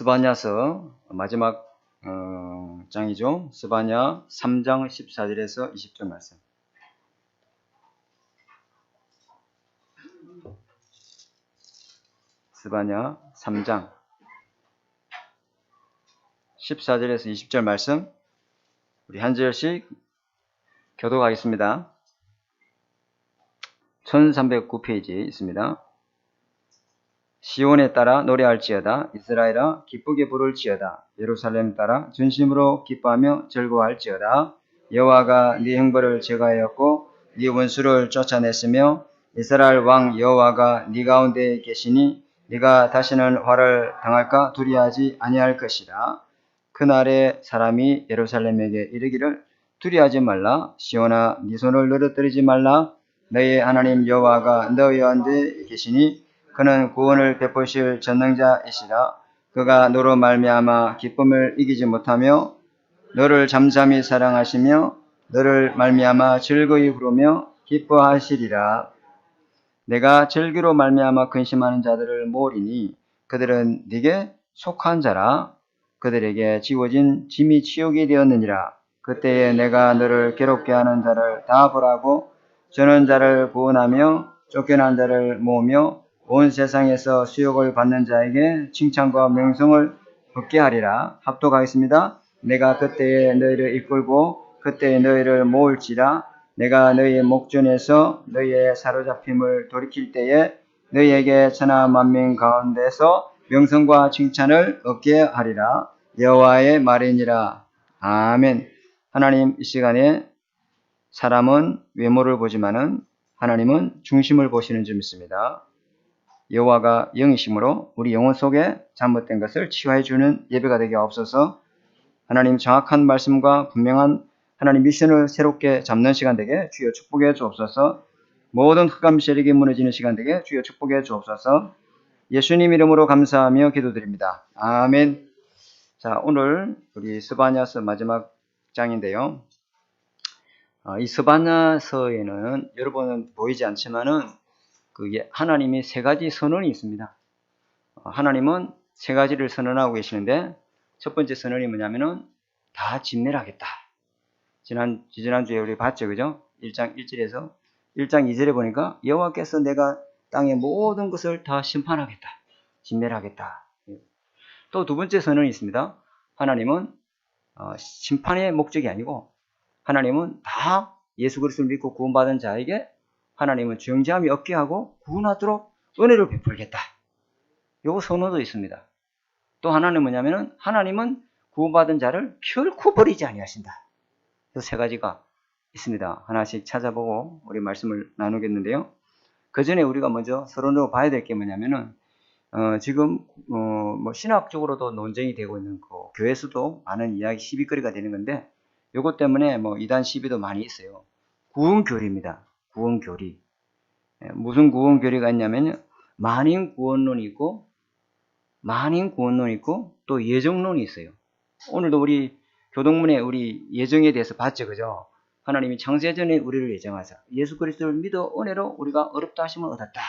스바냐서 마지막 장이죠. 스바냐 3장 14절에서 20절 말씀. 스바냐 3장 14절에서 20절 말씀 우리 한 절씩 교독하겠습니다. 1309페이지 있습니다. 시온에 따라 노래할지어다. 이스라엘아 기쁘게 부를지어다. 예루살렘 따라 전심으로 기뻐하며 즐거워할지어다. 여호와가 네 형벌을 제거하였고 네 원수를 쫓아냈으며 이스라엘 왕 여호와가 네 가운데 계시니 네가 다시는 화를 당할까 두려워하지 아니할 것이라. 그날에 사람이 예루살렘에게 이르기를 두려워하지 말라. 시온아 네 손을 늘어뜨리지 말라. 너희 하나님 여호와가 너희 가운데 계시니 그는 구원을 베푸실 전능자이시라. 그가 너로 말미암아 기쁨을 이기지 못하며 너를 잠잠히 사랑하시며 너를 말미암아 즐거이 부르며 기뻐하시리라. 내가 절기로 말미암아 근심하는 자들을 모으리니 그들은 네게 속한 자라. 그들에게 지워진 짐이 치욕이 되었느니라. 그때에 내가 너를 괴롭게 하는 자를 다 벌하고 저는 자를 구원하며 쫓겨난 자를 모으며 온 세상에서 수욕을 받는 자에게 칭찬과 명성을 얻게 하리라. 합독하겠습니다. 내가 그때에 너희를 이끌고 그때에 너희를 모을지라. 내가 너희의 목전에서 너희의 사로잡힘을 돌이킬 때에 너희에게 천하 만민 가운데서 명성과 칭찬을 얻게 하리라. 여호와의 말이니라. 아멘. 하나님, 이 시간에 사람은 외모를 보지만은 하나님은 중심을 보시는 줄 믿습니다. 여호와가 영이심으로 우리 영혼 속에 잘못된 것을 치유해 주는 예배가 되게 하옵소서. 하나님 정확한 말씀과 분명한 하나님 미션을 새롭게 잡는 시간 되게 주여 축복해 주옵소서. 모든 흑암 세력이 무너지는 시간 되게 주여 축복해 주옵소서. 예수님 이름으로 감사하며 기도드립니다. 아멘. 자, 오늘 우리 스바냐서 마지막 장인데요. 이 스바냐서에는 여러분은 보이지 않지만은 하나님이 세 가지 선언이 있습니다. 하나님은 세 가지를 선언하고 계시는데 첫 번째 선언이 뭐냐면은 다 진멸하겠다. 지난주에 우리 봤죠, 그죠? 1장 1절에서 1장 2절에 보니까 여호와께서 내가 땅의 모든 것을 다 심판하겠다. 진멸하겠다. 또 두 번째 선언이 있습니다. 하나님은 심판의 목적이 아니고 하나님은 다 예수 그리스도를 믿고 구원받은 자에게 하나님은 정죄함이 없게 하고 구원하도록 은혜를 베풀겠다. 요거 선언도 있습니다. 또 하나는 뭐냐면은 하나님은 구원받은 자를 결코 버리지 아니하신다. 이 세 가지가 있습니다. 하나씩 찾아보고 우리 말씀을 나누겠는데요. 그 전에 우리가 먼저 서론으로 봐야 될 게 뭐냐면은 지금 뭐 신학적으로도 논쟁이 되고 있는 교회에서도 많은 이야기 시비거리가 되는 건데 요것 때문에 뭐 이단 시비도 많이 있어요. 구원교리입니다. 구원교리. 무슨 구원교리가 있냐면요. 만인 구원론이 있고 또 예정론이 있어요. 오늘도 우리 교동문에 우리 예정에 대해서 봤죠, 그죠? 하나님이 창세전에 우리를 예정하사 예수 그리스도를 믿어 은혜로 우리가 어렵다 하심을 얻었다.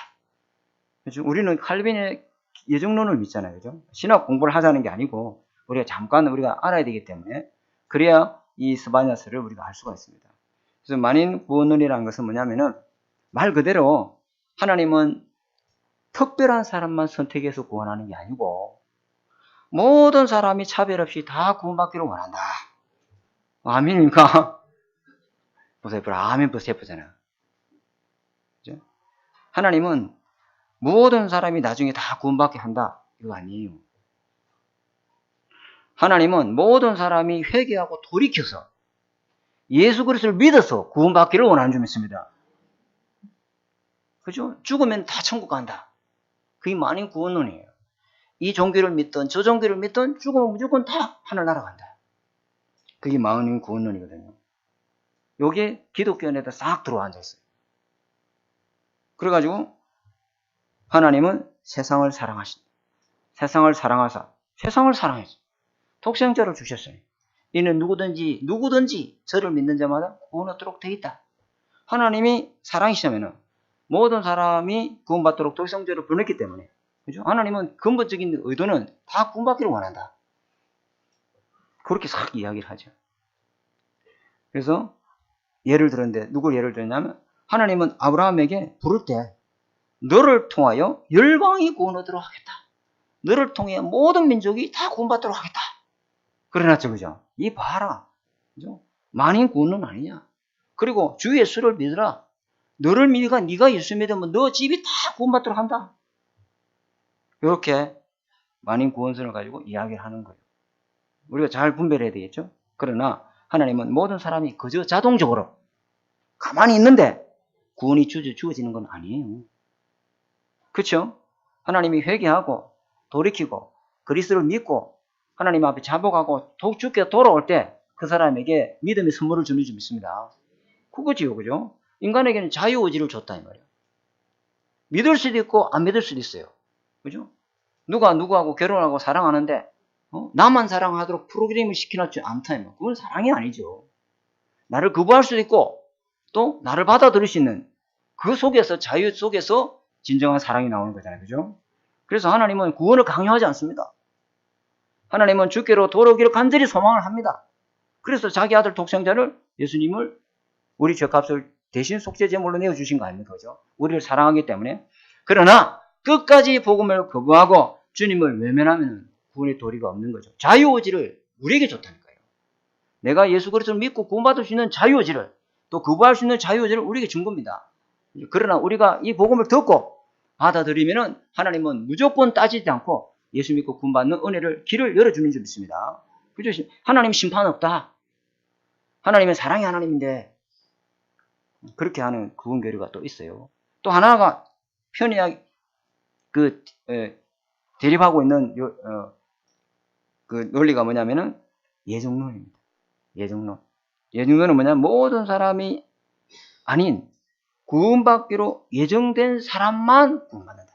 그렇죠? 우리는 칼빈의 예정론을 믿잖아요, 그죠? 신학 공부를 하자는 게 아니고 우리가 잠깐 우리가 알아야 되기 때문에 그래야 이 스바냐서를 우리가 알 수가 있습니다. 그래서 만인 구원론이라는 것은 뭐냐면은 말 그대로 하나님은 특별한 사람만 선택해서 구원하는 게 아니고 모든 사람이 차별 없이 다 구원받기를 원한다. 아멘입니까? 보세요. 아멘 보세요. 그죠? 하나님은 모든 사람이 나중에 다 구원받게 한다. 이거 아니에요. 하나님은 모든 사람이 회개하고 돌이켜서 예수 그리스도를 믿어서 구원받기를 원하는 줄 믿습니다. 그죠? 죽으면 다 천국 간다. 그게 만인 구원론이에요. 이 종교를 믿든 저 종교를 믿든 죽으면 무조건 다 하늘 날아간다. 그게 만인 구원론이거든요. 요게 기독교 안에다 싹 들어와 앉아있어요. 그래가지고 하나님은 세상을 사랑하신다. 세상을 사랑하사 세상을 사랑했어요. 독생자를 주셨어요. 이는 누구든지 저를 믿는 자마다 구원 얻도록 되어 있다. 하나님이 사랑이시다면 모든 사람이 구원받도록 독생자를 보냈기 때문에 그죠? 하나님은 근본적인 의도는 다 구원받기를 원한다. 그렇게 싹 이야기를 하죠. 그래서 예를 들었는데 누굴 예를 들었냐면 하나님은 아브라함에게 부를 때 너를 통하여 열방이 구원 얻도록 하겠다. 너를 통해 모든 민족이 다 구원받도록 하겠다. 그래놨죠. 그죠? 이 봐라. 그죠? 만인 구원은 아니냐. 그리고 주 예수를 믿으라. 너를 믿으니까 네가 예수 믿으면 너 집이 다 구원받도록 한다. 이렇게 만인 구원선을 가지고 이야기를 하는 거예요. 우리가 잘 분별해야 되겠죠? 그러나 하나님은 모든 사람이 그저 자동적으로 가만히 있는데 구원이 주어지는 건 아니에요. 그렇죠? 하나님이 회개하고 돌이키고 그리스도를 믿고 하나님 앞에 자복하고 죽게 돌아올 때 그 사람에게 믿음의 선물을 주는 줄 믿습니다. 그거지요. 그죠? 인간에게는 자유의지를 줬다 이 말이에요. 믿을 수도 있고 안 믿을 수도 있어요. 그죠? 누가 누구하고 결혼하고 사랑하는데 나만 사랑하도록 프로그램을 시켜놨지 않다. 그건 사랑이 아니죠. 나를 거부할 수도 있고 또 나를 받아들일 수 있는 그 속에서 자유 속에서 진정한 사랑이 나오는 거잖아요. 그죠? 그래서 하나님은 구원을 강요하지 않습니다. 하나님은 주께로 돌아오기를 간절히 소망을 합니다. 그래서 자기 아들 독생자를 예수님을 우리 죄값을 대신 속죄제물로 내어주신 거 아닙니까? 그죠? 우리를 사랑하기 때문에. 그러나 끝까지 복음을 거부하고 주님을 외면하면 구원의 도리가 없는 거죠. 자유의지를 우리에게 줬다니까요. 내가 예수 그리스도를 믿고 구원받을 수 있는 자유의지를 또 거부할 수 있는 자유의지를 우리에게 준 겁니다. 그러나 우리가 이 복음을 듣고 받아들이면은 하나님은 무조건 따지지 않고 예수 믿고 구원받는 은혜를 길을 열어주는 줄 믿습니다. 그죠? 하나님 심판 없다. 하나님은 사랑의 하나님인데 그렇게 하는 구원 교리가 또 있어요. 또 하나가 편리하게 대립하고 있는 그 논리가 뭐냐면은 예정론입니다. 예정론. 예정론은 뭐냐면 모든 사람이 아닌 구원받기로 예정된 사람만 구원받는다.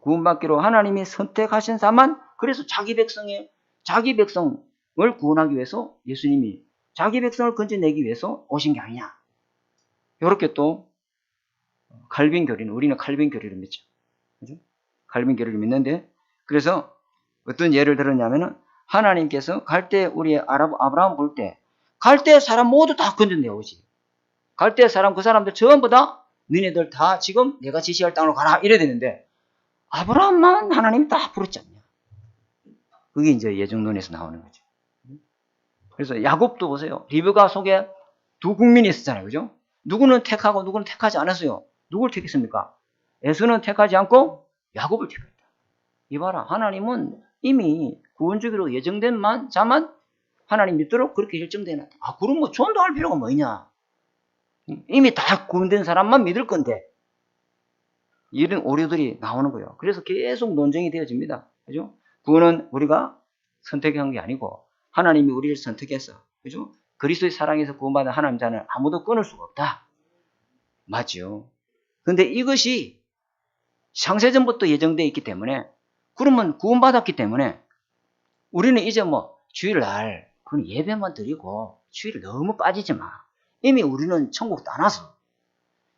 구원받기로 하나님이 선택하신 사람만. 그래서 자기 백성을 구원하기 위해서 예수님이 자기 백성을 건져내기 위해서 오신 게 아니냐. 이렇게 또 칼빈 교리는 우리는 칼빈 교리를 믿죠. 그죠? 칼빈 교리를 믿는데 그래서 어떤 예를 들었냐면은 하나님께서 갈대 우리 아브라함 볼 때 갈대 사람 모두 다 건져내오지. 갈대 사람 그 사람들 전부 다 너네들 다 지금 내가 지시할 땅으로 가라 이래야 되는데 아브라함만 하나님이 다 부르지 않냐. 그게 이제 예정론에서 나오는 거죠. 그래서 야곱도 보세요. 리브가 속에 두 국민이 있었잖아요. 그죠? 누구는 택하고 누구는 택하지 않았어요. 누굴 택했습니까? 에서는 택하지 않고 야곱을 택했다. 이봐라. 하나님은 이미 구원 주기로 예정된 자만 하나님 믿도록 그렇게 결정되어놨다. 그럼 뭐 전도할 필요가 뭐냐. 이미 다 구원된 사람만 믿을 건데 이런 오류들이 나오는 거예요. 그래서 계속 논쟁이 되어집니다. 그죠? 구원은 우리가 선택한 게 아니고 하나님이 우리를 선택해서, 그죠? 그리스도의 사랑에서 구원받은 하나님 자는 아무도 끊을 수가 없다. 맞죠? 근데 이것이 창세전부터 예정되어 있기 때문에 그러면 구원받았기 때문에 우리는 이제 뭐 주일날 그건 예배만 드리고 주일 너무 빠지지 마. 이미 우리는 천국 떠나서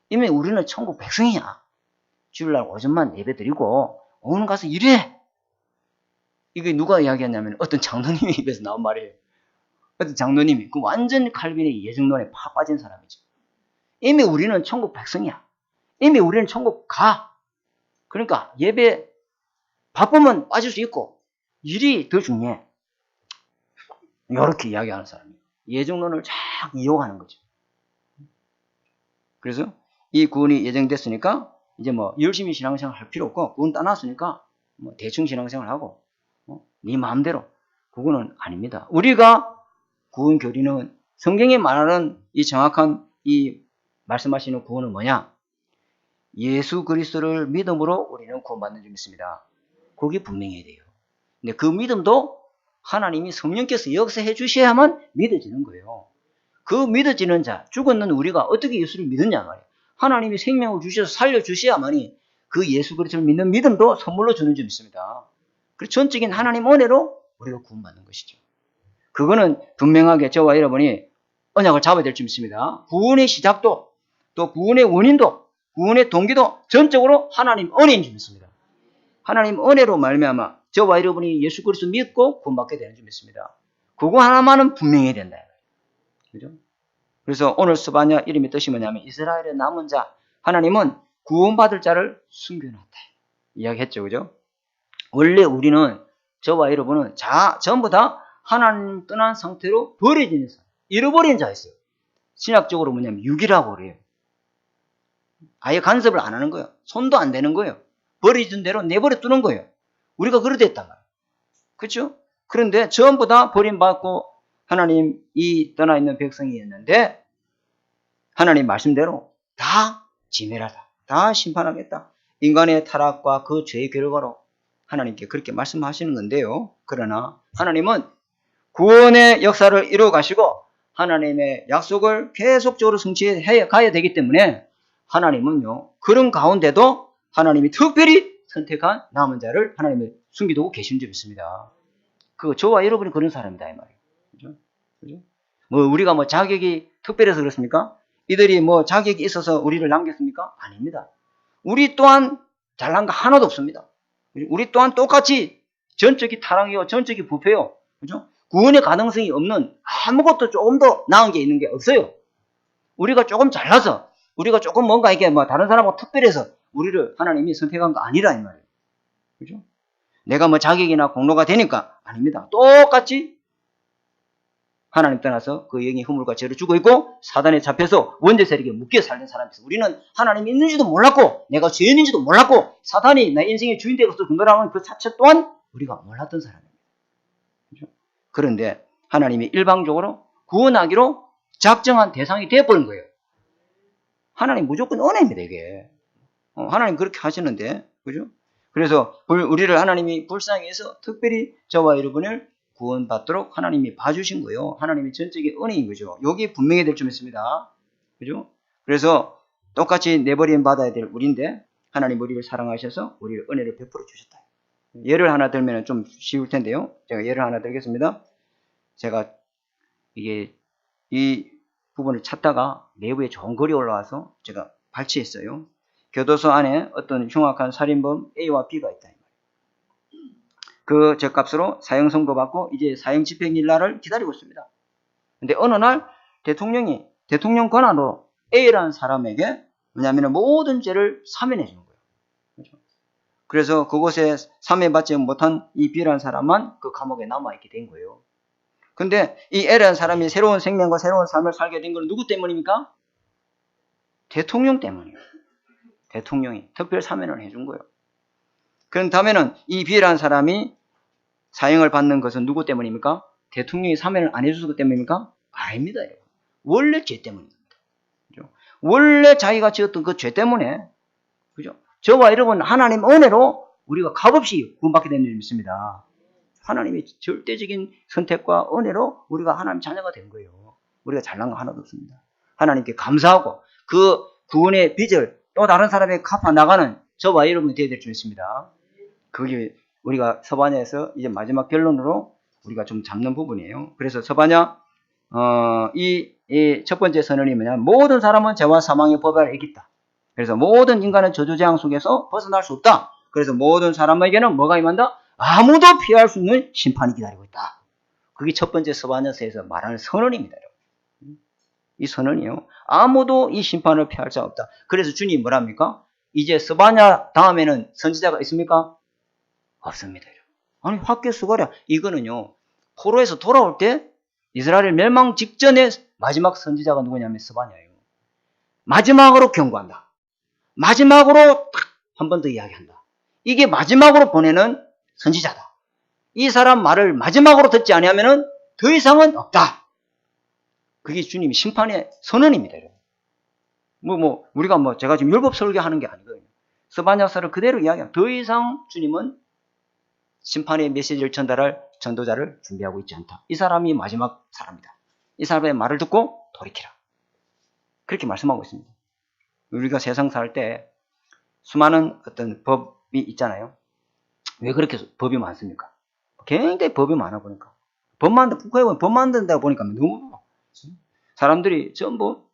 이미 우리는 천국 백성이야. 주일날 오전만 예배 드리고 오늘 가서 일해. 이게 누가 이야기했냐면 어떤 장로님의 입에서 나온 말이에요. 어떤 장로님이 그 완전 칼빈의 예정론에 팍 빠진 사람이죠. 이미 우리는 천국 백성이야. 이미 우리는 천국 가. 그러니까 예배 바쁘면 빠질 수 있고 일이 더 중요해. 이렇게 이야기하는 사람이에요. 예정론을 쫙 이용하는 거죠. 그래서 이 구원이 예정됐으니까 이제 뭐 열심히 신앙생활 할 필요 없고 구원 따놨으니까 뭐 대충 신앙생활 하고 네 마음대로. 그거는 아닙니다. 우리가 구원 교리는 성경에 말하는 이 정확한 이 말씀하시는 구원은 뭐냐? 예수 그리스도를 믿음으로 우리는 구원받는 줄 믿습니다. 그게 분명해야 돼요. 근데 그 믿음도 하나님이 성령께서 역사해 주셔야만 믿어지는 거예요. 그 믿어지는 자, 죽었는 우리가 어떻게 예수를 믿느냐 말이에요. 하나님이 생명을 주셔서 살려주셔야만이 그 예수 그리스도를 믿는 믿음도 선물로 주는 줄 믿습니다. 그 전적인 하나님 은혜로 우리가 구원받는 것이죠. 그거는 분명하게 저와 여러분이 언약을 잡아야 될 줄 믿습니다. 구원의 시작도 또 구원의 원인도 구원의 동기도 전적으로 하나님 은혜인 줄 믿습니다. 하나님 은혜로 말미암아 저와 여러분이 예수 그리스도 믿고 구원받게 되는 줄 믿습니다. 그거 하나만은 분명해야 된다. 그죠? 그래서 오늘 스바냐 이름의 뜻이 뭐냐면 이스라엘의 남은 자, 하나님은 구원받을 자를 숨겨놨다. 이야기했죠. 그죠? 원래 우리는, 저와 여러분은 전부 다 하나님 떠난 상태로 버려지는 사람, 잃어버린 자였어요. 신학적으로 뭐냐면 육이라고 그래요. 아예 간섭을 안 하는 거예요. 손도 안 대는 거예요. 버려진 대로 내버려 두는 거예요. 우리가 그래 됐단 말이에요. 그렇죠? 그런데 전부 다 버림받고 하나님이 떠나 있는 백성이었는데 하나님 말씀대로 다 진멸하다, 다 심판하겠다. 인간의 타락과 그 죄의 결과로 하나님께 그렇게 말씀하시는 건데요. 그러나 하나님은 구원의 역사를 이루어 가시고 하나님의 약속을 계속적으로 성취해 가야 되기 때문에 하나님은요, 그런 가운데도 하나님이 특별히 선택한 남은 자를 하나님이 숨기두고 계신 줄 믿습니다. 저와 여러분이 그런 사람이다 이 말이에요. 그죠? 그죠? 우리가 자격이 특별해서 그렇습니까? 이들이 자격이 있어서 우리를 남겼습니까? 아닙니다. 우리 또한 잘난 거 하나도 없습니다. 우리 또한 똑같이 전적이 타락이요, 전적이 부패요. 그죠? 구원의 가능성이 없는, 아무것도 조금 더 나은 게 있는 게 없어요. 우리가 조금 잘나서, 우리가 조금 뭔가 이게 다른 사람하고 특별해서 우리를 하나님이 선택한 거 아니라 이 말이에요. 그죠? 내가 자격이나 공로가 되니까 아닙니다. 똑같이 하나님 떠나서 그 영의 허물과 죄를 주고 있고 사단에 잡혀서 원죄 세력에 묶여 살던 사람이었어요. 우리는 하나님이 있는지도 몰랐고 내가 죄인인지도 몰랐고 사단이 내 인생의 주인 되어서 군도라는 그 자체 또한 우리가 몰랐던 사람입니다. 그렇죠? 그런데 하나님이 일방적으로 구원하기로 작정한 대상이 되어버린 거예요. 하나님 무조건 은혜입니다, 이게. 하나님 그렇게 하시는데, 그죠? 그래서 우리를 하나님이 불쌍히 해서 특별히 저와 여러분을 구원받도록 하나님이 봐주신 거예요. 하나님이 전적인 은혜인 거죠. 여기 분명히 될 줄 믿습니다. 그죠? 그래서 똑같이 내버림 받아야 될 우리인데 하나님 우리를 사랑하셔서 우리를 은혜를 베풀어 주셨다. 예를 하나 들면 좀 쉬울 텐데요. 제가 예를 하나 들겠습니다. 제가 이 부분을 찾다가 내부에 좋은 글이 올라와서 제가 발췌했어요. 교도소 안에 어떤 흉악한 살인범 A와 B가 있다. 그 죗값으로 사형 선고받고 이제 사형 집행일 날을 기다리고 있습니다. 근데 어느 날 대통령 권한으로 A라는 사람에게 뭐냐면 모든 죄를 사면해 주는 거예요. 그렇죠? 그래서 그곳에 사면받지 못한 이 B라는 사람만 그 감옥에 남아있게 된 거예요. 근데 이 A라는 사람이 새로운 생명과 새로운 삶을 살게 된 건 누구 때문입니까? 대통령 때문이에요. 대통령이 특별 사면을 해준 거예요. 그렇다면은 이 B라는 사람이 사형을 받는 것은 누구 때문입니까? 대통령이 사면을 안 해줘서 때문입니까? 아닙니다. 원래 죄 때문입니다. 그죠? 원래 자기가 지었던 그 죄 때문에, 그죠? 저와 여러분 하나님 은혜로 우리가 값없이 구원받게 되는 줄 믿습니다. 하나님의 절대적인 선택과 은혜로 우리가 하나님 자녀가 된 거예요. 우리가 잘난 거 하나도 없습니다. 하나님께 감사하고 그 구원의 빚을 또 다른 사람에게 갚아 나가는 저와 여러분이 되어야 될 줄 믿습니다. 그게 우리가 서바냐에서 이제 마지막 결론으로 우리가 좀 잡는 부분이에요. 그래서 서바냐 이 첫 번째 선언이 뭐냐면 모든 사람은 죄와 사망의 법 아래 있다. 그래서 모든 인간은 저주재앙 속에서 벗어날 수 없다. 그래서 모든 사람에게는 뭐가 임한다? 아무도 피할 수 없는 심판이 기다리고 있다. 그게 첫 번째 서바냐서에서 말하는 선언입니다. 이 선언이요. 아무도 이 심판을 피할 자 없다. 그래서 주님이 뭐랍니까? 이제 서바냐 다음에는 선지자가 있습니까? 없습니다. 아니 확계수가랴 이거는요. 포로에서 돌아올 때 이스라엘 멸망 직전에 마지막 선지자가 누구냐면 스바냐예요. 마지막으로 경고한다. 마지막으로 딱 한 번 더 이야기한다. 이게 마지막으로 보내는 선지자다. 이 사람 말을 마지막으로 듣지 아니하면은 더 이상은 없다. 그게 주님이 심판의 선언입니다. 우리가 제가 지금 율법 설교하는 게 아니거든요. 스바냐서를 그대로 이야기합니다. 더 이상 주님은 심판의 메시지를 전달할 전도자를 준비하고 있지 않다. 이 사람이 마지막 사람이다. 이 사람의 말을 듣고 돌이키라. 그렇게 말씀하고 있습니다. 우리가 세상 살 때 수많은 어떤 법이 있잖아요. 왜 그렇게 법이 많습니까? 굉장히 법이 많아 보니까. 법 만든다 보니까 너무 사람들이 전부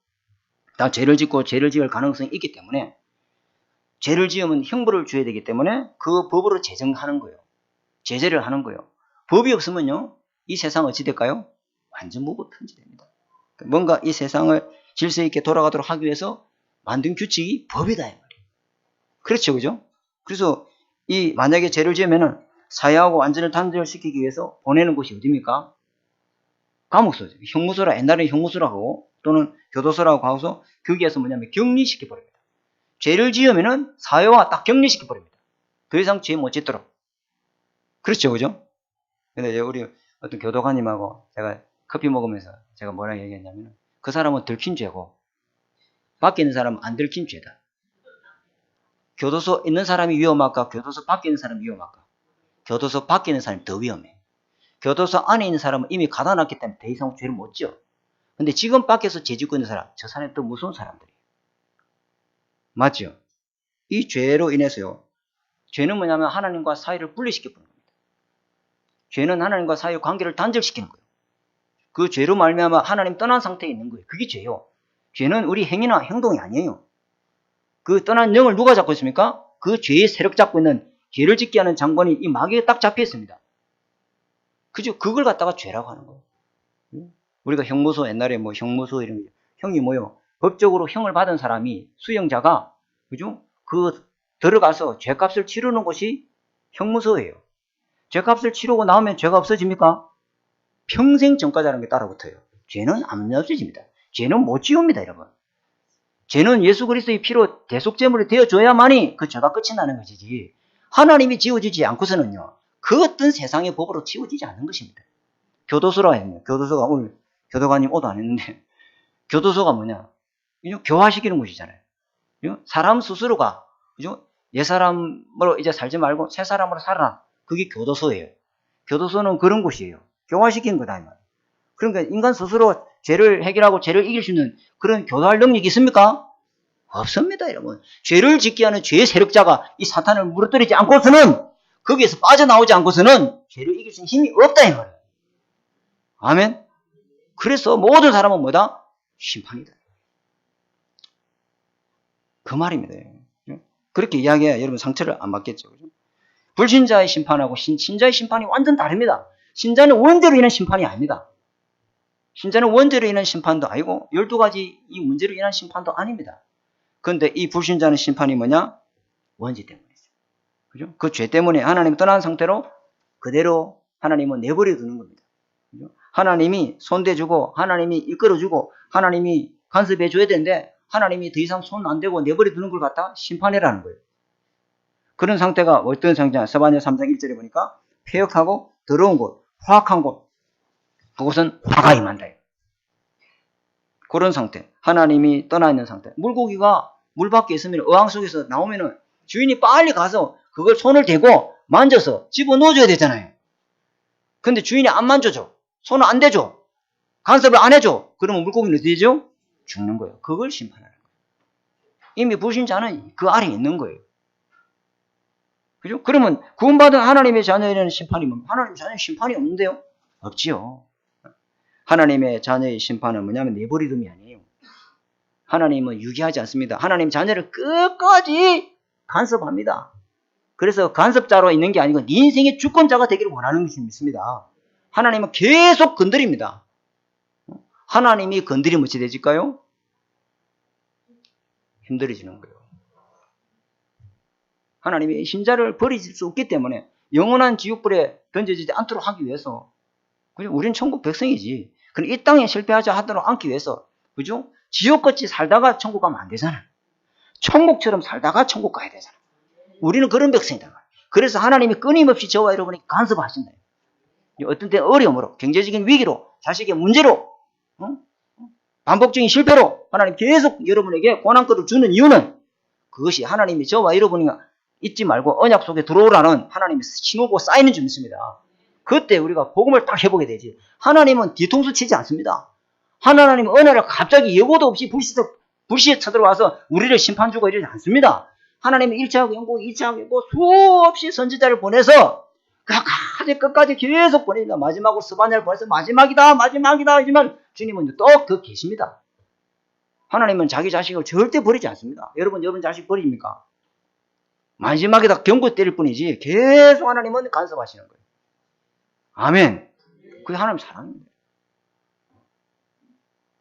다 죄를 짓고 죄를 지을 가능성이 있기 때문에 죄를 지으면 형벌을 줘야 되기 때문에 그 법으로 제정하는 거예요. 제재를 하는 거예요. 법이 없으면요, 이 세상 어찌 될까요? 완전 무법천지됩니다. 뭔가 이 세상을 질서 있게 돌아가도록 하기 위해서 만든 규칙이 법이다, 이 말이에요. 그렇죠, 그죠? 그래서 만약에 죄를 지으면은 사회하고 완전히 단절시키기 위해서 보내는 곳이 어디입니까? 감옥소죠. 형무소라, 옛날에는 형무소라고 또는 교도소라고 하고서 거기에서 뭐냐면 격리시켜버립니다. 죄를 지으면은 사회와 딱 격리시켜버립니다. 더 이상 죄 못 짓도록. 그렇죠, 그죠? 근데 우리 어떤 교도관님하고 제가 커피 먹으면서 제가 뭐라고 얘기했냐면, 그 사람은 들킨 죄고 밖에 있는 사람은 안 들킨 죄다. 교도소 있는 사람이 위험할까? 교도소 밖에 있는 사람이 위험할까? 교도소 밖에 있는 사람이 더 위험해. 교도소 안에 있는 사람은 이미 가다놨기 때문에 더 이상 죄를 못 지어. 근데 지금 밖에서 죄 짓고 있는 사람, 저 사람이 더 무서운 사람들이에요. 맞죠? 이 죄로 인해서요, 죄는 뭐냐면 하나님과 사이를 분리시켜버리는 겁니다. 죄는 하나님과 사이의 관계를 단절시키는 거예요. 그 죄로 말미암아 하나님 떠난 상태에 있는 거예요. 그게 죄요. 죄는 우리 행위나 행동이 아니에요. 그 떠난 영을 누가 잡고 있습니까? 그 죄의 세력 잡고 있는, 죄를 짓게 하는 장관이 이 마귀에 딱 잡혀 있습니다. 그죠? 그걸 갖다가 죄라고 하는 거예요. 우리가 형무소, 옛날에 뭐 형무소 이런 형이 뭐요? 법적으로 형을 받은 사람이, 수형자가, 그죠? 그 들어가서 죄값을 치르는 곳이 형무소예요. 죄값을 치르고 나오면 죄가 없어집니까? 평생 전과자라는 게 따라붙어요. 죄는 안 없어집니다. 죄는 못 지웁니다, 여러분. 죄는 예수 그리스도의 피로 대속제물이 되어줘야만이 그 죄가 끝이 나는 것이지, 하나님이 지워지지 않고서는요, 그 어떤 세상의 법으로 지워지지 않는 것입니다. 교도소라 했네요. 교도소가 오늘 교도관님 오도 안 했는데, 교도소가 뭐냐? 교화시키는 곳이잖아요. 사람 스스로가, 그죠? 옛 사람으로 이제 살지 말고 새 사람으로 살아라. 그게 교도소예요. 교도소는 그런 곳이에요. 교화시키는 거다, 이 말. 그러니까 인간 스스로 죄를 해결하고 죄를 이길 수 있는 그런 교도할 능력이 있습니까? 없습니다, 여러분. 죄를 짓게 하는 죄의 세력자가 이 사탄을 무너뜨리지 않고서는, 거기에서 빠져나오지 않고서는 죄를 이길 수 있는 힘이 없다, 이 말이에요. 아멘. 그래서 모든 사람은 뭐다? 심판이다. 그 말입니다. 그렇게 이야기해야 여러분 상처를 안 받겠죠. 그죠? 불신자의 심판하고 신자의 심판이 완전 다릅니다. 신자는 원죄로 인한 심판이 아닙니다. 신자는 원죄로 인한 심판도 아니고 12가지 이 문제로 인한 심판도 아닙니다. 그런데 이 불신자는 심판이 뭐냐? 원죄 때문이죠. 그죠? 그 죄 때문에 하나님 떠난 상태로 그대로 하나님은 내버려 두는 겁니다. 그죠? 하나님이 손대주고 하나님이 이끌어주고 하나님이 간섭해줘야 되는데 하나님이 더 이상 손 안 대고 내버려 두는 걸 갖다 심판해라는 거예요. 그런 상태가 어떤 상태냐? 스바냐 3장 1절에 보니까 폐역하고 더러운 곳, 화학한 곳, 그곳은 화가 임한다. 그런 상태, 하나님이 떠나 있는 상태. 물고기가 물 밖에 있으면, 어항 속에서 나오면은 주인이 빨리 가서 그걸 손을 대고 만져서 집어넣어줘야 되잖아요. 근데 주인이 안 만져줘. 손을 안 대줘. 간섭을 안 해줘. 그러면 물고기는 어떻게 되죠? 죽는 거예요. 그걸 심판하는 거예요. 이미 불신자는 그 아래에 있는 거예요. 그죠? 그러면 구원받은 하나님의 자녀에는 심판이 뭡니까? 하나님의 자녀는 심판이 없는데요? 없지요. 하나님의 자녀의 심판은 뭐냐면 내버리둠이 아니에요. 하나님은 유기하지 않습니다. 하나님 자녀를 끝까지 간섭합니다. 그래서 간섭자로 있는 게 아니고 네 인생의 주권자가 되기를 원하는 것이 있습니다. 하나님은 계속 건드립니다. 하나님이 건드리면 어찌 되질까요? 힘들어지는 거예요. 하나님이 신자를 버리실 수 없기 때문에 영원한 지옥불에 던져지지 않도록 하기 위해서, 그죠? 우리는 천국 백성이지. 그럼 이 땅에 실패하지 하도록 않기 위해서, 그죠? 지옥같이 살다가 천국 가면 안 되잖아. 천국처럼 살다가 천국 가야 되잖아. 우리는 그런 백성이다. 그래서 하나님이 끊임없이 저와 여러분이 간섭하신다. 어떤 때 어려움으로, 경제적인 위기로, 자식의 문제로, 반복적인 실패로 하나님 계속 여러분에게 고난거를 주는 이유는, 그것이 하나님이 저와 여러분이 잊지 말고 언약 속에 들어오라는 하나님의 신호고 사인은 좀 있습니다. 그때 우리가 복음을 딱 해보게 되지. 하나님은 뒤통수 치지 않습니다. 하나님은 어느 날 갑자기 예고도 없이 불시에 쳐들어와서 우리를 심판 주고 이러지 않습니다. 하나님은 1차하고 연고, 2차하고 연고 수없이 선지자를 보내서 끝까지 계속 보냅니다. 마지막으로 스바냐를 보내서 마지막이다 하지만 주님은 또 그 계십니다. 하나님은 자기 자식을 절대 버리지 않습니다. 여러분 자식 버립니까? 마지막에다 경고 때릴 뿐이지 계속 하나님은 간섭하시는 거예요. 아멘. 그게 하나님 사랑입니다.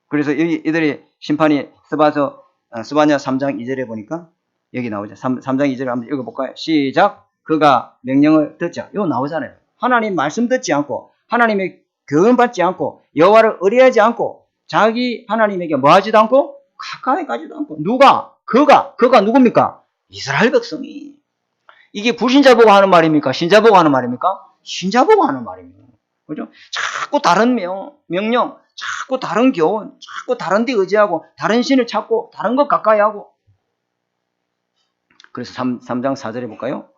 그래서 이들이 심판이 스바냐 3장 2절에 보니까 여기 나오죠. 3장 2절을 한번 읽어볼까요? 시작. 그가 명령을 듣자. 이거 나오잖아요. 하나님 말씀 듣지 않고 하나님의 교훈 받지 않고 여호와를 의뢰하지 않고 자기 하나님에게 뭐하지도 않고 가까이 가지도 않고 누가? 그가 누굽니까? 이스라엘 백성이. 이게 불신자 보고 하는 말입니까? 신자 보고 하는 말입니까? 신자 보고 하는 말입니다. 그죠? 자꾸 다른 명령, 자꾸 다른 교훈, 자꾸 다른 데 의지하고 다른 신을 찾고 다른 것 가까이 하고. 그래서 3장 4절에 볼까요?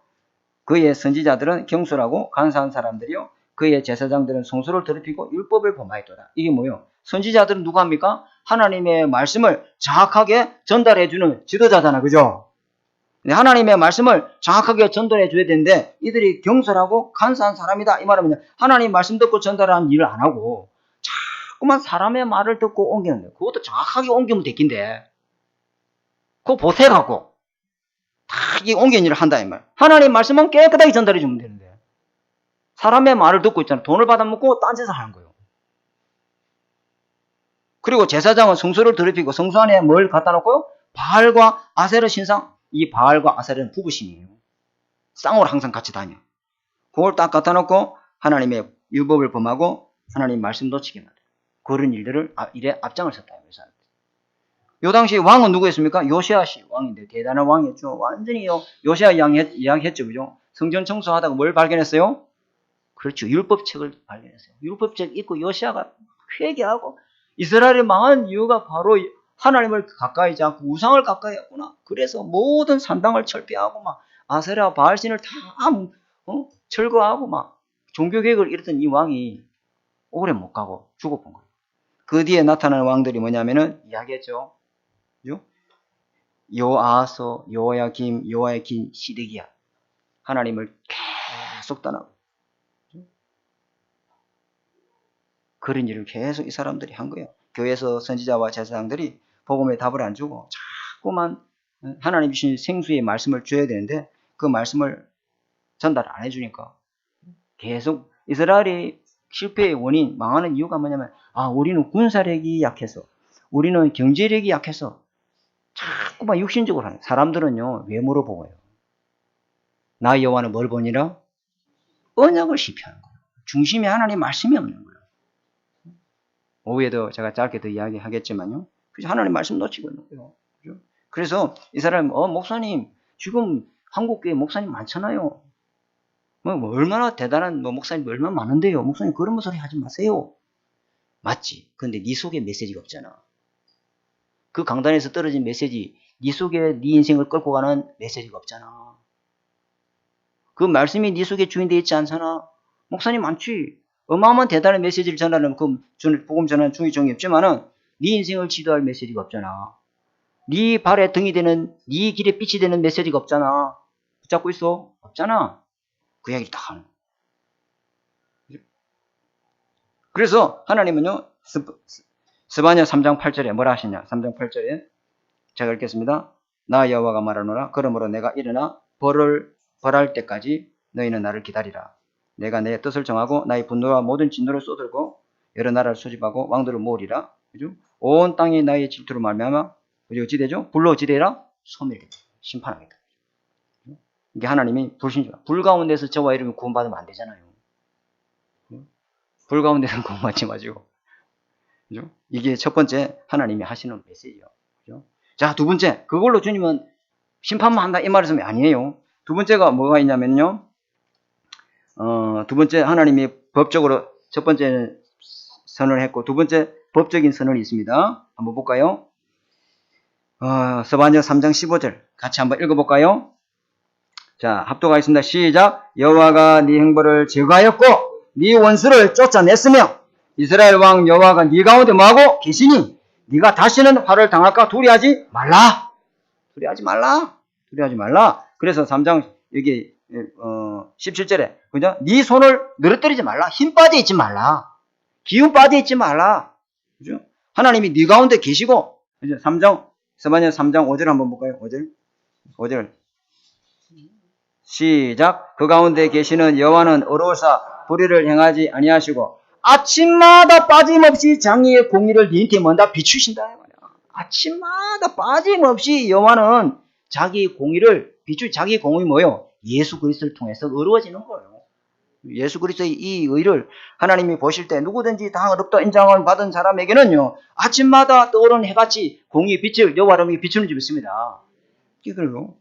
그의 선지자들은 경솔하고 간사한 사람들이요 그의 제사장들은 성소를 더럽히고 율법을 범하였도다. 이게 뭐예요? 선지자들은 누가 합니까? 하나님의 말씀을 정확하게 전달해주는 지도자잖아. 그죠? 하나님의 말씀을 정확하게 전달해 줘야 되는데 이들이 경솔하고 간사한 사람이다. 이 말은 하나님 말씀 듣고 전달하는 일을 안 하고 자꾸만 사람의 말을 듣고 옮기는 거예요. 그것도 정확하게 옮기면 되긴데 그거 보색하고 다 이 옮기는 일을 한다 이 말. 하나님 말씀은 깨끗하게 전달해 주면 되는데 사람의 말을 듣고 있잖아. 돈을 받아먹고 딴짓을 하는 거예요. 그리고 제사장은 성소를 더럽히고 성소 안에 뭘 갖다 놓고요? 바알과 아세르 신상. 이 바알과 아세르는 부부신이에요. 쌍으로 항상 같이 다녀. 그걸 딱 갖다 놓고 하나님의 율법을 범하고 하나님 말씀 놓치게 만들어요. 그런 일들을 일에 앞장을 섰다. 요 당시 왕은 누구였습니까? 요시아 씨 왕인데 대단한 왕이었죠. 완전히 요시아 이야기했죠. 그죠? 성전 청소하다가 뭘 발견했어요? 그렇죠. 율법책을 발견했어요. 율법책 읽고 요시아가 회개하고 이스라엘이 망한 이유가 바로 하나님을 가까이 하지 않고 우상을 가까이 했구나. 그래서 모든 산당을 철폐하고 막 아세라 바알신을 다 철거하고 막 종교개혁을 이뤘던 이 왕이 오래 못 가고 죽어본 거예요. 그 뒤에 나타나는 왕들이 뭐냐면은 이야기했죠. 요아서, 요야김, 요야긴, 시드기야. 하나님을 계속 떠나고 그런 일을 계속 이 사람들이 한 거예요. 교회에서 선지자와 제사장들이 복음에 답을 안 주고 자꾸만 하나님 주신 생수의 말씀을 줘야 되는데 그 말씀을 전달 안 해주니까 계속 이스라엘이 실패의 원인, 망하는 이유가 뭐냐면 우리는 군사력이 약해서 우리는 경제력이 약해서 자꾸만 육신적으로 하는 사람들은요 외모로 보고요. 나 여호와는 뭘 보니라? 언약을 실패하는 거예요. 중심에 하나님 말씀이 없는 거예요. 오후에도 제가 짧게 더 이야기하겠지만요. 하나님 말씀 놓치고 있는 거예요. 그죠? 그래서 이 사람, 목사님, 지금 한국교회 목사님 많잖아요. 뭐 얼마나 대단한 목사님 얼마나 많은데요. 목사님 그런 소리 하지 마세요. 맞지? 근데 네 속에 메시지가 없잖아. 그 강단에서 떨어진 메시지, 네 속에 네 인생을 끌고 가는 메시지가 없잖아. 그 말씀이 네 속에 주인되어 있지 않잖아. 목사님 많지. 어마어마한 대단한 메시지를 전하는 복음 전하는 중요성이 없지만은 네 인생을 지도할 메시지가 없잖아. 네 발에 등이 되는 네 길에 빛이 되는 메시지가 없잖아. 붙잡고 있어? 없잖아. 그 이야기를 다 하는. 그래서 하나님은요 스바냐 3장 8절에 뭐라 하시냐? 3장 8절에 제가 읽겠습니다. 나 여호와가 말하노라. 그러므로 내가 일어나 벌할 때까지 너희는 나를 기다리라. 내가 내 뜻을 정하고 나의 분노와 모든 진노를 쏟들고 여러 나라를 수집하고 왕들을 모으리라. 그죠? 온 땅이 나의 질투로 말미암아 어찌 되죠? 불로 지대라 소멸하겠다. 심판하겠다. 이게 하나님이 불 가운데서 저와 이름이 구원받으면 안 되잖아요. 불 가운데서 구원받지 마시고. 그죠? 이게 첫 번째 하나님이 하시는 메시지예요. 그죠? 자, 두 번째 그걸로 주님은 심판만 한다 이 말씀이 아니에요. 두 번째가 뭐가 있냐면요. 두 번째 하나님이 법적으로 첫 번째는 선언을 했고 두 번째 법적인 선언이 있습니다. 한번 볼까요? 스바냐 3장 15절 같이 한번 읽어볼까요? 자, 합독하겠습니다. 시작. 여호와가 네 행보를 제거하였고 네 원수를 쫓아냈으며 이스라엘 왕 여호와가 네 가운데 뭐하고 계시니 네가 다시는 화를 당할까 두려워하지 말라. 두려워하지 말라. 그래서 3장 여기 17절에 그죠? 네 손을 늘어뜨리지 말라. 힘 빠져 있지 말라. 기운 빠져 있지 말라. 그죠? 하나님이 네 가운데 계시고 그죠? 3장 스바냐 3장 5절 한번 볼까요? 5절 시작. 그 가운데 계시는 여호와는 어로사 불의를 행하지 아니하시고 아침마다 빠짐없이 장의의 공의를 니한테 뭔다 비추신다. 아침마다 빠짐없이 여호와는 자기 공의를 자기 공의 뭐요? 예수 그리스도를 통해서 어루어지는 거예요. 예수 그리스도의 이 의를 하나님이 보실 때 누구든지 다 어렵다 인정을 받은 사람에게는요, 아침마다 떠오르는 해같이 공의의 빛을 여호와를 비추는 줄 믿습니다. 이걸로.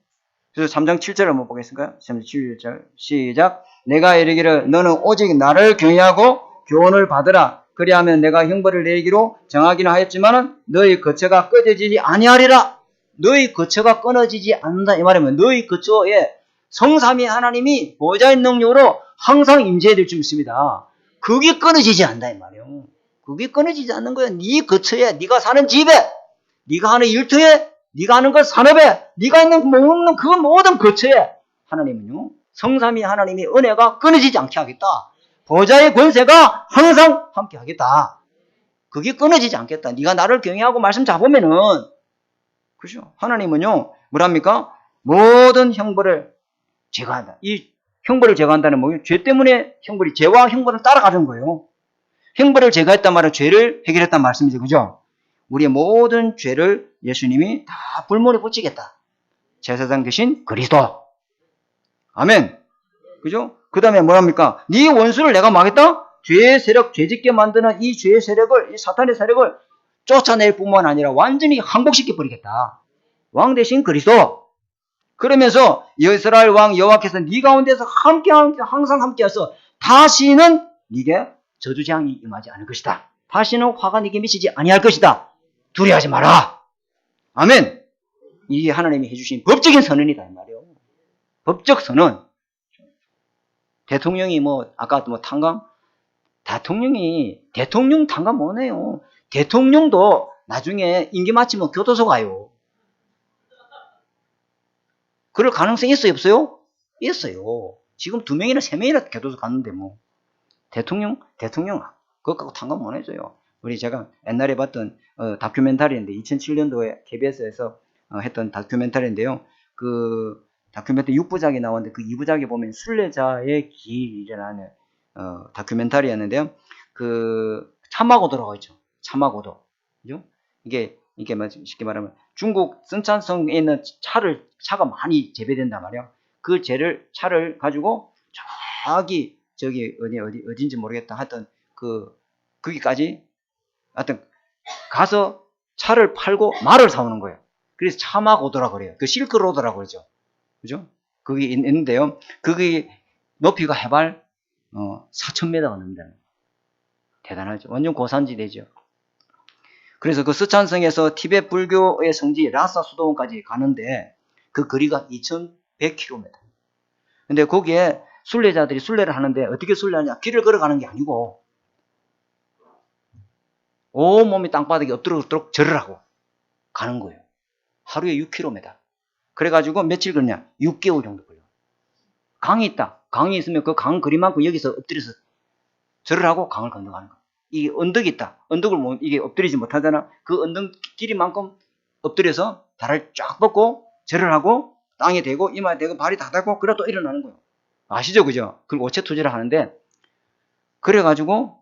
그래서 3장 7절 한번 보겠습니까? 3장 7절 시작. 내가 이르기를 너는 오직 나를 경외하고 교훈을 받으라. 그리하면 내가 형벌을 내리기로 정하기는 하였지만은 너희 거처가 꺼져지지 아니하리라. 너희 거처가 끊어지지 않는다. 이 말이면 너희 거처에 성삼위 하나님이 보좌의 능력으로 항상 임재해야 될 줄 믿습니다. 그게 끊어지지 않는다 이 말이에요. 그게 끊어지지 않는 거야. 네 거처에, 네가 사는 집에, 네가 하는 일터에, 네가 하는 그 산업에, 네가 있는 먹는 그 모든 거처에 하나님은요, 성삼위 하나님의 은혜가 끊어지지 않게 하겠다. 보좌의 권세가 항상 함께 하겠다. 그게 끊어지지 않겠다. 네가 나를 경외하고 말씀 잡으면은, 그죠? 하나님은요, 뭐랍니까? 모든 형벌을 제거한다. 이 형벌을 제거한다는 뭐예요? 죄 때문에 형벌이, 죄와 형벌을 따라가는 거예요. 형벌을 제거했단 말은 죄를 해결했단 말씀이죠. 그죠? 우리의 모든 죄를 예수님이 다 불모에 붙이겠다. 제사장 대신 그리스도. 아멘. 그죠? 그 다음에 뭐랍니까? 네 원수를 내가 막겠다? 죄의 세력, 죄짓게 만드는 이 죄의 세력을, 이 사탄의 세력을 쫓아낼 뿐만 아니라 완전히 항복시켜 버리겠다. 왕 대신 그리스도. 그러면서 이스라엘 왕 여호와께서 네 가운데서 항상 함께해서 다시는 네게 저주재앙이 임하지 않을 것이다. 다시는 화가 네게 미치지 아니할 것이다. 두려워하지 마라. 아멘. 이게 하나님이 해주신 법적인 선언이다 이 말이에요. 법적 선언. 대통령이 아까 탄감? 대통령 탄감 뭐네요. 대통령도 나중에 임기 마치면 교도소 가요. 그럴 가능성이 있어요, 없어요? 있어요. 지금 2명이나 3명이나 교도소 갔는데 대통령, 그것 갖고 탄감 못 해줘요. 제가 옛날에 봤던 다큐멘터리인데 2007년도에 KBS에서 했던 다큐멘터리인데요. 그 다큐멘터리 6부작이 나왔는데 그 2부작에 보면 순례자의 길이라는 다큐멘터리였는데요. 그 차마고도라고 있죠. 차마고도. 그죠? 이게 쉽게 말하면 중국 성찬성에 있는 차가 많이 재배된단 말이에요. 그 차를 가지고 저기 어딘지 모르겠다. 하여튼 거기까지 하여튼 가서 차를 팔고 말을 사오는 거예요. 그래서 차마고도라고 그래요. 그 실크로드라고 그러죠. 그죠? 거기 있는데요. 거기 높이가 해발 4,000m가 넘는다. 대단하죠. 완전 고산지대죠. 그래서 그 스촨성에서 티베트 불교의 성지 라사 수도원까지 가는데 그 거리가 2,100km. 근데 거기에 순례자들이 순례를 하는데 어떻게 순례하냐? 길을 걸어가는 게 아니고 온몸이 땅바닥에 엎드러도록 절을 하고 가는 거예요. 하루에 6km. 그래가지고 며칠 걸리냐? 6개월 정도 걸려요. 강이 있다. 강이 있으면 그 강 거리만큼 여기서 엎드려서 절을 하고 강을 건너가는 거예요. 이게 언덕이 있다. 언덕을 이게 엎드리지 못하잖아. 그 언덕 길이만큼 엎드려서 발을 쫙 뻗고 절을 하고 땅에 대고 이마에 대고 발이 다 닿고 그래 또 일어나는 거예요. 아시죠? 그죠? 그리고 오체투지를 하는데 그래가지고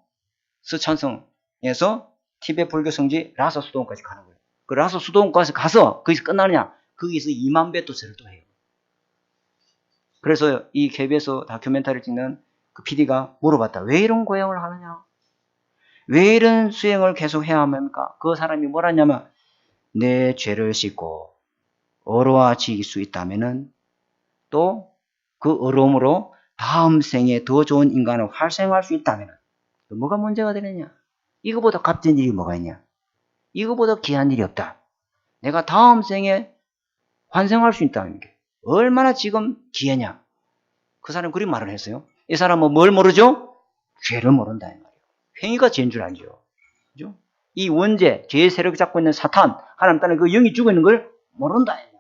스촨성에서 티베트 불교 성지 라사 수도원까지 가는 거예요. 그 라사 수도원까지 가서 거기서 끝나느냐? 거기서 2만 배 또 절을 또 해요. 그래서 이 KBS 다큐멘터리를 찍는 그 PD가 물어봤다. 왜 이런 고행을 하느냐? 왜 이런 수행을 계속 해야 합니까? 그 사람이 뭐라냐면 내 죄를 씻고 어루워질 수 있다면은 또 그 어려움으로 다음 생에 더 좋은 인간을 활성화할 수 있다면은 뭐가 문제가 되느냐? 이거보다 값진 일이 뭐가 있냐? 이거보다 귀한 일이 없다. 내가 다음 생에 환생할 수 있다는 게 얼마나 지금 기회냐? 그 사람이 그런 말을 했어요. 이 사람은 뭘 모르죠? 죄를 모른다 이 말이에요. 행위가 죄인 줄 알죠. 그죠? 이 원죄, 죄의 세력을 잡고 있는 사탄, 하나님 따는 그 영이 죽어 있는 걸 모른다 이 말이에요.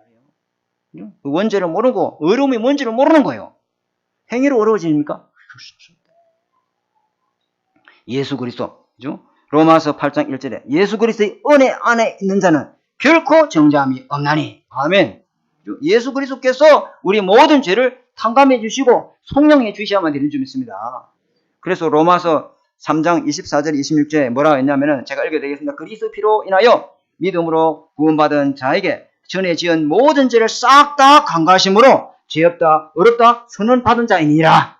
그죠? 그 원죄를 모르고 어려움이 뭔지를 모르는 거예요. 행위로 어려워집니까? 예수 그리스도, 그죠? 로마서 8장 1절에 예수 그리스도의 은혜 안에 있는 자는 결코 정죄함이 없나니. 아멘. 예수 그리스도께서 우리 모든 죄를 탕감해 주시고 속량해 주셔야만 되는 줄 믿습니다. 그래서 로마서 3장 24절 26절에 뭐라고 했냐면은 제가 읽어드리겠습니다. 그리스도 피로 인하여 믿음으로 구원받은 자에게 전에 지은 모든 죄를 싹 다 간과하심으로 죄 없다 어렵다 선언받은 자이니라.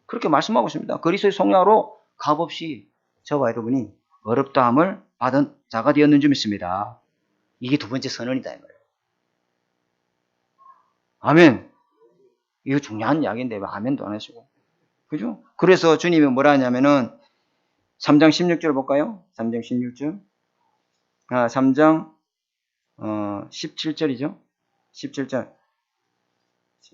그렇게 말씀하고 있습니다. 그리스도의 속량으로 값없이 저와 여러분이 어렵다함을 받은 자가 되었는 줄 믿습니다. 이게 두 번째 선언이다 이 말이에요. 아멘. 이거 중요한 이야기인데 왜 아멘도 안 하시고. 그죠? 그래서 주님이 뭐라 하냐면은 3장 16절 볼까요? 3장 16절. 3장 17절이죠. 17절.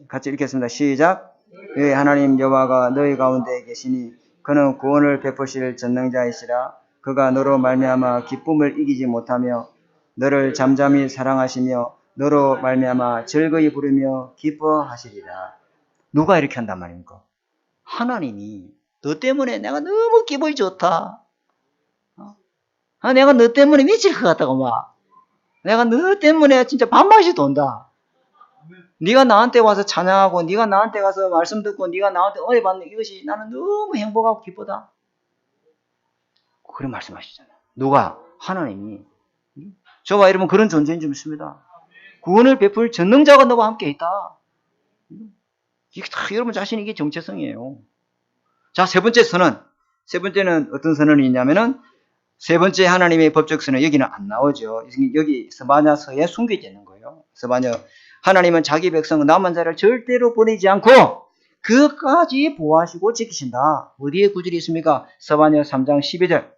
같이 읽겠습니다. 시작. 예, 하나님 여호와가 너희 가운데 계시니 그는 구원을 베푸실 전능자이시라. 그가 너로 말미암아 기쁨을 이기지 못하며 너를 잠잠히 사랑하시며 너로 말미암아 즐거이 부르며 기뻐하시리라. 누가 이렇게 한단 말입니까? 하나님이 너 때문에 내가 너무 기분이 좋다. 내가 너 때문에 미칠 것 같다고 막. 내가 너 때문에 진짜 밥맛이 돈다. 네가 나한테 와서 찬양하고 네가 나한테 가서 말씀 듣고 네가 나한테 은혜 받는 이것이 나는 너무 행복하고 기쁘다. 그런 말씀하시잖아요. 누가? 하나님이. 저와 여러분 그런 존재인 줄 믿습니다. 구원을 베풀 전능자가 너와 함께 있다. 이게 다 여러분 자신이 이게 정체성이에요. 자, 세 번째 선언. 세 번째는 어떤 선언이 있냐면은 세 번째 하나님의 법적 선언 여기는 안 나오죠. 여기 스바냐서에 숨겨져 있는 거예요. 스바냐 하나님은 자기 백성 남은 자를 절대로 보내지 않고 그까지 보호하시고 지키신다. 어디에 구절이 있습니까? 스바냐 3장 12절.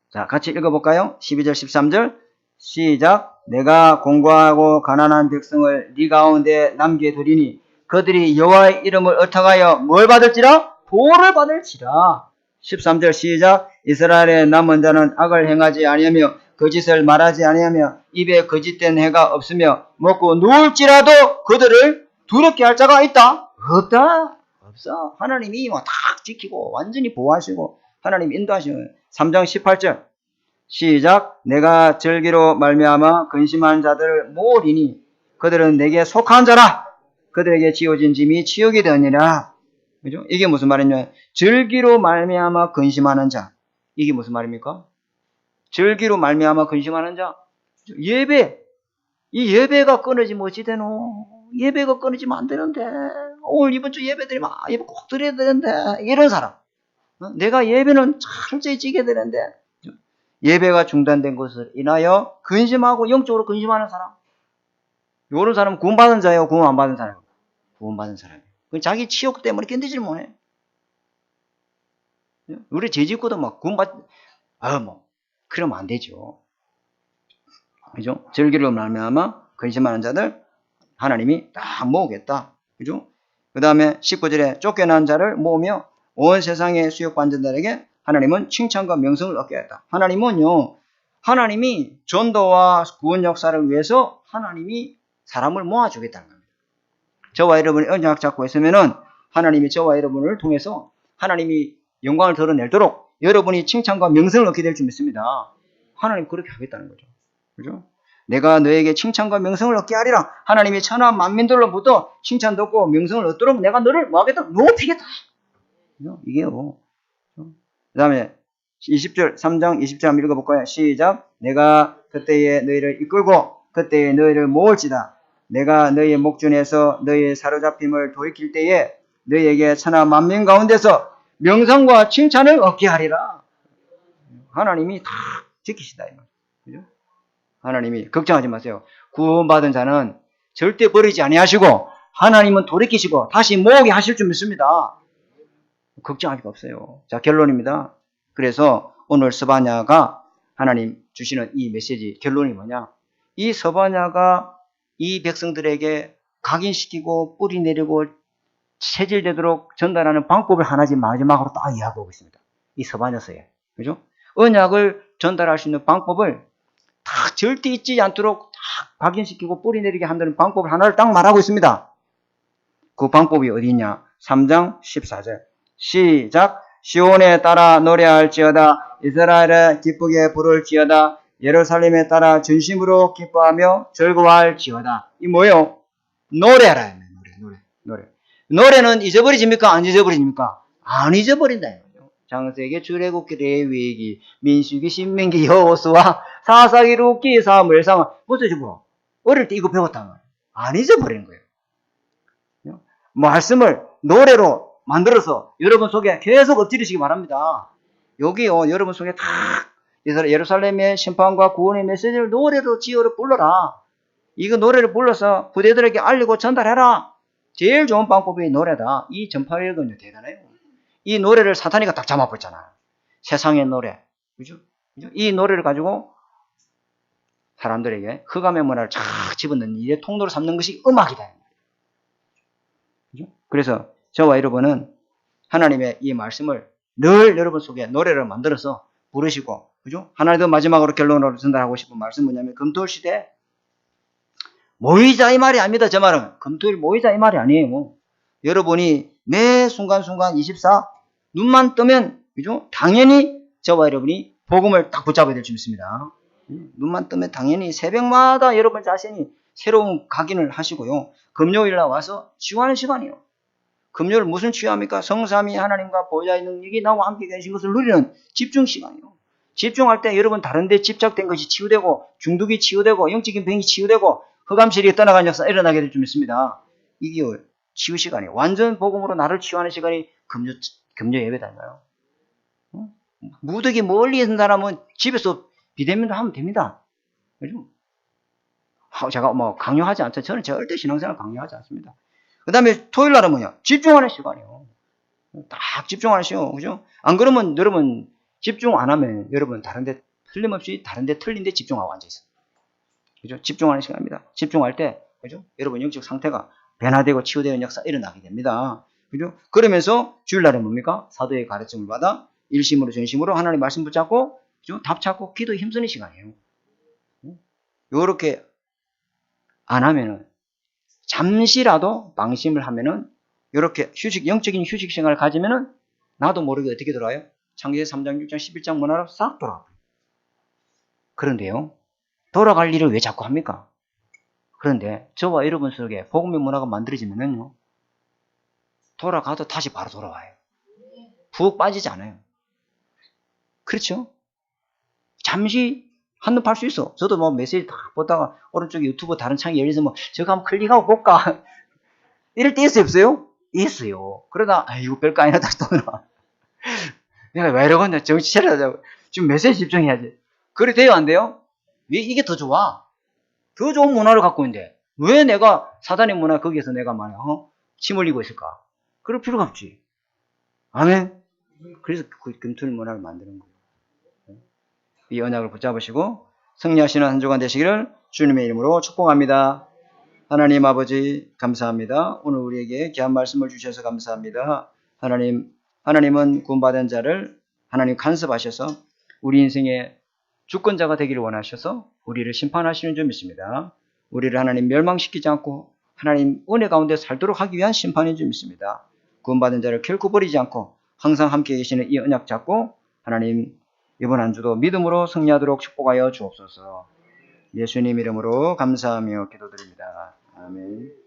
자, 같이 읽어볼까요? 12절 13절 시작. 내가 공고하고 가난한 백성을 네 가운데 남겨두리니 그들이 여호와의 이름을 의탁하여 뭘 받을지라? 보호를 받을지라. 13절 시작. 이스라엘의 남은 자는 악을 행하지 아니하며 거짓을 말하지 아니하며 입에 거짓된 해가 없으며 먹고 누울지라도 그들을 두렵게 할 자가 있다? 없다? 없어. 하나님이 다 지키고 완전히 보호하시고 하나님 인도하시는 3장 18절 시작. 내가 절기로 말미암아 근심한 자들을 모으리니 그들은 내게 속한 자라. 그들에게 지어진 짐이 치욕이 되니라. 그죠? 이게 무슨 말이냐? 절기로 말미암아 근심하는 자. 이게 무슨 말입니까? 절기로 말미암아 근심하는 자. 예배. 이 예배가 끊어지면 어찌 되노? 예배가 끊어지면 안 되는데. 오늘 이번 주 예배 드리면 예배 꼭 드려야 되는데. 이런 사람. 내가 예배는 철저히 지켜야 되는데. 예배가 중단된 것을 인하여 근심하고 영적으로 근심하는 사람. 이런 사람은 구원받은 자예요? 구원 안 받은 사람이에요? 구원받은 사람이에요. 자기 치욕 때문에 견디질 못해. 우리 죄짓고도 막 구원받, 그러면 안 되죠. 그죠? 절기로 말미암아 근심하는 자들 하나님이 다 모으겠다. 그죠? 그 다음에 19절에 쫓겨난 자를 모으며 온 세상의 수욕받는 하나님은 칭찬과 명성을 얻게 했다. 하나님은요, 하나님이 전도와 구원 역사를 위해서 하나님이 사람을 모아주겠다는 겁니다. 저와 여러분이 언약 잡고 있으면은 하나님이 저와 여러분을 통해서 하나님이 영광을 드러낼도록 여러분이 칭찬과 명성을 얻게 될 줄 믿습니다. 하나님 그렇게 하겠다는 거죠. 그죠? 내가 너에게 칭찬과 명성을 얻게 하리라. 하나님이 천하 만민들로부터 칭찬 듣고 명성을 얻도록 내가 너를 뭐하겠다? 높이겠다. 이게요. 그 다음에 20절 3장 20절 한번 읽어볼까요? 시작. 내가 그때에 너희를 이끌고 그때에 너희를 모을지다. 내가 너희의 목전에서 너희의 사로잡힘을 돌이킬 때에 너희에게 천하 만민 가운데서 명성과 칭찬을 얻게 하리라. 하나님이 다 지키시다. 그죠? 하나님이 걱정하지 마세요. 구원받은 자는 절대 버리지 아니하시고 하나님은 돌이키시고 다시 모으게 하실 줄 믿습니다. 걱정할 게 없어요. 자, 결론입니다. 그래서 오늘 스바냐가 하나님 주시는 이 메시지 결론이 뭐냐? 이 스바냐가 이 백성들에게 각인시키고 뿌리 내리고 체질되도록 전달하는 방법을 하나씩 마지막으로 딱 이야기하고 있습니다. 이 스바냐서에. 그죠? 언약을 전달할 수 있는 방법을 다 절대 잊지 않도록 딱 각인시키고 뿌리 내리게 한다는 방법을 하나를 딱 말하고 있습니다. 그 방법이 어디 있냐? 3장 14절. 시작. 시온에 따라 노래할지어다. 이스라엘에 기쁘게 부를지어다. 예루살렘에 따라 전심으로 기뻐하며 즐거워할지어다. 이 뭐예요? 노래하라. 노래는 잊어버리집니까? 안 잊어버리집니까? 안 잊어버린다. 창세기, 출애굽기, 레위기, 민수기, 신명기, 여호수아, 사사기, 룻기, 사무엘상 벌써 뭐 어릴 때 이거 배웠단 말이에요. 안 잊어버리는 거예요. 말씀을 노래로 만들어서 여러분 속에 계속 엎드리시기 바랍니다. 여기요, 여러분 속에 다 예루살렘의 심판과 구원의 메시지를 노래로 지어로 불러라. 이거 노래를 불러서 부대들에게 알리고 전달해라. 제일 좋은 방법이 노래다. 이 전파력은요, 대단해요. 이 노래를 사탄이가 딱 잡아버렸잖아요. 세상의 노래. 그죠? 이 노래를 가지고 사람들에게 흑암의 문화를 쫙 집어넣는 일의 통로로 삼는 것이 음악이다. 그죠? 그래서 저와 여러분은 하나님의 이 말씀을 늘 여러분 속에 노래를 만들어서 부르시고, 그죠? 하나 더 마지막으로 결론으로 전달하고 싶은 말씀은 뭐냐면, 금토일 시대 모이자 이 말이 아닙니다. 저 말은 금토일 모이자 이 말이 아니에요. 여러분이 매 순간순간 24 눈만 뜨면, 그죠? 당연히 저와 여러분이 복음을 딱 붙잡아야 될 줄 믿습니다. 눈만 뜨면 당연히 새벽마다 여러분 자신이 새로운 각인을 하시고요. 금요일날 와서 치유하는 시간이에요. 금요일 무슨 치유합니까? 성삼위 하나님과 보좌의 능력이 나와 함께 계신 것을 누리는 집중 시간이에요. 집중할 때 여러분 다른 데 집착된 것이 치유되고, 중독이 치유되고, 영적인 병이 치유되고, 흑암실이 떠나가는 역사 일어나게 될 줄 믿습니다. 이게 치유 시간이에요. 완전 복음으로 나를 치유하는 시간이 금요 예배다니까요. 무더기 멀리 있는 사람은 집에서 비대면도 하면 됩니다. 그죠? 제가 뭐 강요하지 않죠. 저는 절대 신앙생활 강요하지 않습니다. 그 다음에 토요일 날은 뭐냐? 집중하는 시간이에요. 딱 집중하는 시간, 그죠? 안 그러면 여러분 집중 안 하면 여러분 다른데 틀림없이 다른데 틀린데 집중하고 앉아있어요. 그죠? 집중하는 시간입니다. 집중할 때, 그죠? 여러분 영적 상태가 변화되고 치유되는 역사 일어나게 됩니다. 그죠? 그러면서 주일날은 뭡니까? 사도의 가르침을 받아 일심으로 전심으로 하나님 말씀 붙잡고, 그죠? 답 찾고 기도에 힘쓰는 시간이에요. 요렇게 안 하면은, 잠시라도 방심을 하면은, 요렇게 영적인 휴식 시간을 가지면은, 나도 모르게 어떻게 돌아요? 창세기 3장, 6장, 11장 문화로 싹 돌아가요. 그런데요, 돌아갈 일을 왜 자꾸 합니까? 그런데 저와 여러분 속에 복음의 문화가 만들어지면은요, 돌아가도 다시 바로 돌아와요. 푹 빠지지 않아요. 그렇죠? 잠시 한눈 팔 수 있어. 저도 뭐 메시지 딱 보다가 오른쪽에 유튜브 다른 창이 열려서 뭐 저거 한번 클릭하고 볼까? 이럴 때 있어요, 없어요? 있어요. 그러다 아이고 별거 아니라 다시 또 들어와. 내가 왜 이러겠냐? 정신 차려자고. 지금 메시지 집중해야지. 그래 돼요, 안 돼요? 왜 이게 더 좋아? 더 좋은 문화를 갖고 있는데 왜 내가 사단의 문화 거기에서 내가 말이야 침 흘리고 있을까? 그럴 필요가 없지. 아멘. 그래서 그 금토일 문화를 만드는 거예요. 이 언약을 붙잡으시고 승리하시는 한 주간 되시기를 주님의 이름으로 축복합니다. 하나님 아버지 감사합니다. 오늘 우리에게 귀한 말씀을 주셔서 감사합니다. 하나님은 구원받은 자를 하나님 간섭하셔서 우리 인생의 주권자가 되기를 원하셔서 우리를 심판하시는 줄 믿습니다. 우리를 하나님 멸망시키지 않고 하나님 은혜 가운데 살도록 하기 위한 심판인 줄 믿습니다. 구원받은 자를 결코 버리지 않고 항상 함께 계시는 이 언약 잡고 하나님 이번 한 주도 믿음으로 승리하도록 축복하여 주옵소서. 예수님 이름으로 감사하며 기도드립니다. 아멘.